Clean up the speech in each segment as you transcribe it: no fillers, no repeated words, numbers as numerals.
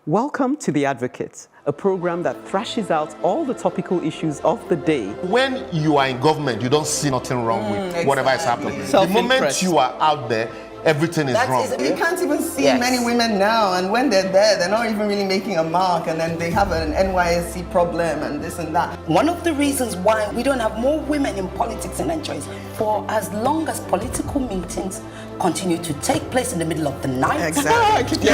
Welcome to The Advocate, a program that thrashes out all the topical issues of the day. When you are in government, you don't see nothing wrong with whatever is happening. The moment you are out there, everything is wrong. You can't even see many women now, and when they're there, they're not even really making a mark, and then they have an NYSC problem and this and that. One of the reasons why we don't have more women in politics in Nigeria is for as long as political meetings continue to take place in the middle of the night. Exactly.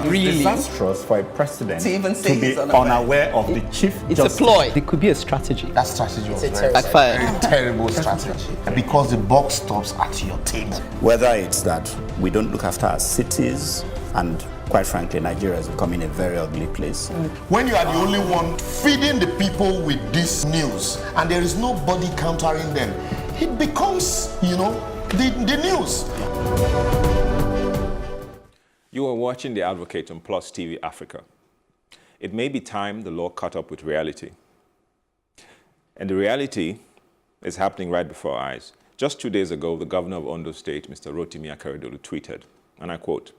Really disastrous for a president to even say be unaware of the chief It's justice. a ploy. It could be a strategy. That strategy was Backfired. terrible strategy. Because the buck stops at your table. Whether it's that we don't look after our cities, and quite frankly, Nigeria is becoming a very ugly place. When you are the only one feeding the people with this news, and there is nobody countering them, it becomes, the news. You are watching The Advocate on Plus TV Africa. It may be time the law caught up with reality. And the reality is happening right before our eyes. Just 2 days ago, the governor of Ondo State, Mr. Rotimi Akeredolu, tweeted, and I quote,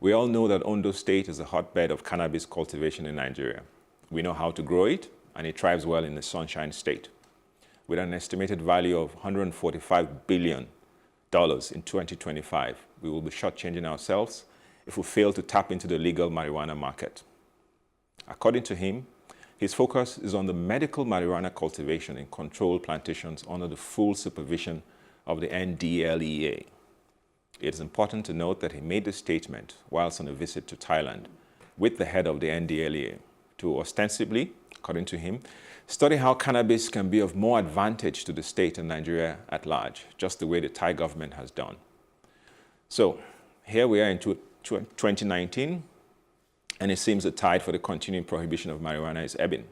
"We all know that Ondo State is a hotbed of cannabis cultivation in Nigeria. We know how to grow it, and it thrives well in the Sunshine State. With an estimated value of $145 billion in 2025, we will be shortchanging ourselves if we fail to tap into the legal marijuana market." According to him, his focus is on the medical marijuana cultivation in controlled plantations under the full supervision of the NDLEA. It is important to note that he made this statement whilst on a visit to Thailand with the head of the NDLEA to ostensibly, according to him, study how cannabis can be of more advantage to the state and Nigeria at large, just the way the Thai government has done. So here we are in 2019, and it seems the tide for the continuing prohibition of marijuana is ebbing.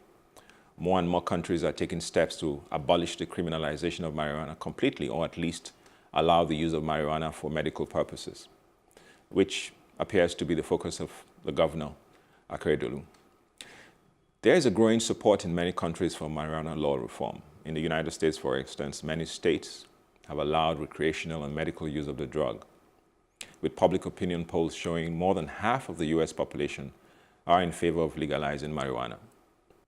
More and more countries are taking steps to abolish the criminalization of marijuana completely, or at least allow the use of marijuana for medical purposes, which appears to be the focus of the governor, Akeredolu. There is a growing support in many countries for marijuana law reform. In the United States, for instance, many states have allowed recreational and medical use of the drug, with public opinion polls showing more than half of the US population are in favor of legalizing marijuana.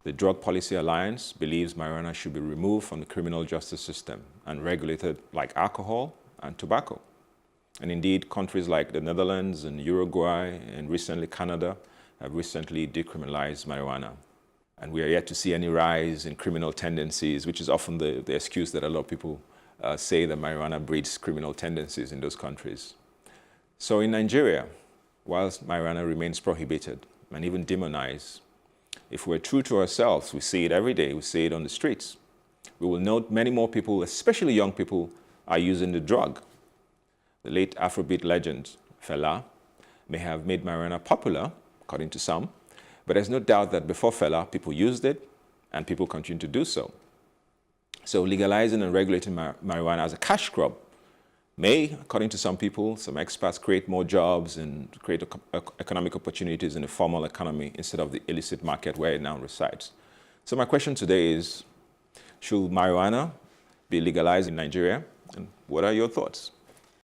The Drug Policy Alliance believes marijuana should be removed from the criminal justice system and regulated like alcohol and tobacco. And indeed, countries like the Netherlands and Uruguay and recently Canada have recently decriminalized marijuana. And we are yet to see any rise in criminal tendencies, which is often the excuse that a lot of people say that marijuana breeds criminal tendencies in those countries. So in Nigeria, whilst marijuana remains prohibited and even demonized, if we're true to ourselves, we see it every day, we see it on the streets, we will note many more people, especially young people, are using the drug. The late Afrobeat legend, Fela, may have made marijuana popular, according to some, but there's no doubt that before Fela, people used it, and people continue to do so. So legalizing and regulating marijuana as a cash crop may, according to some people, some experts, create more jobs and create economic opportunities in the formal economy instead of the illicit market where it now resides. So my question today is, should marijuana be legalized in Nigeria? And what are your thoughts?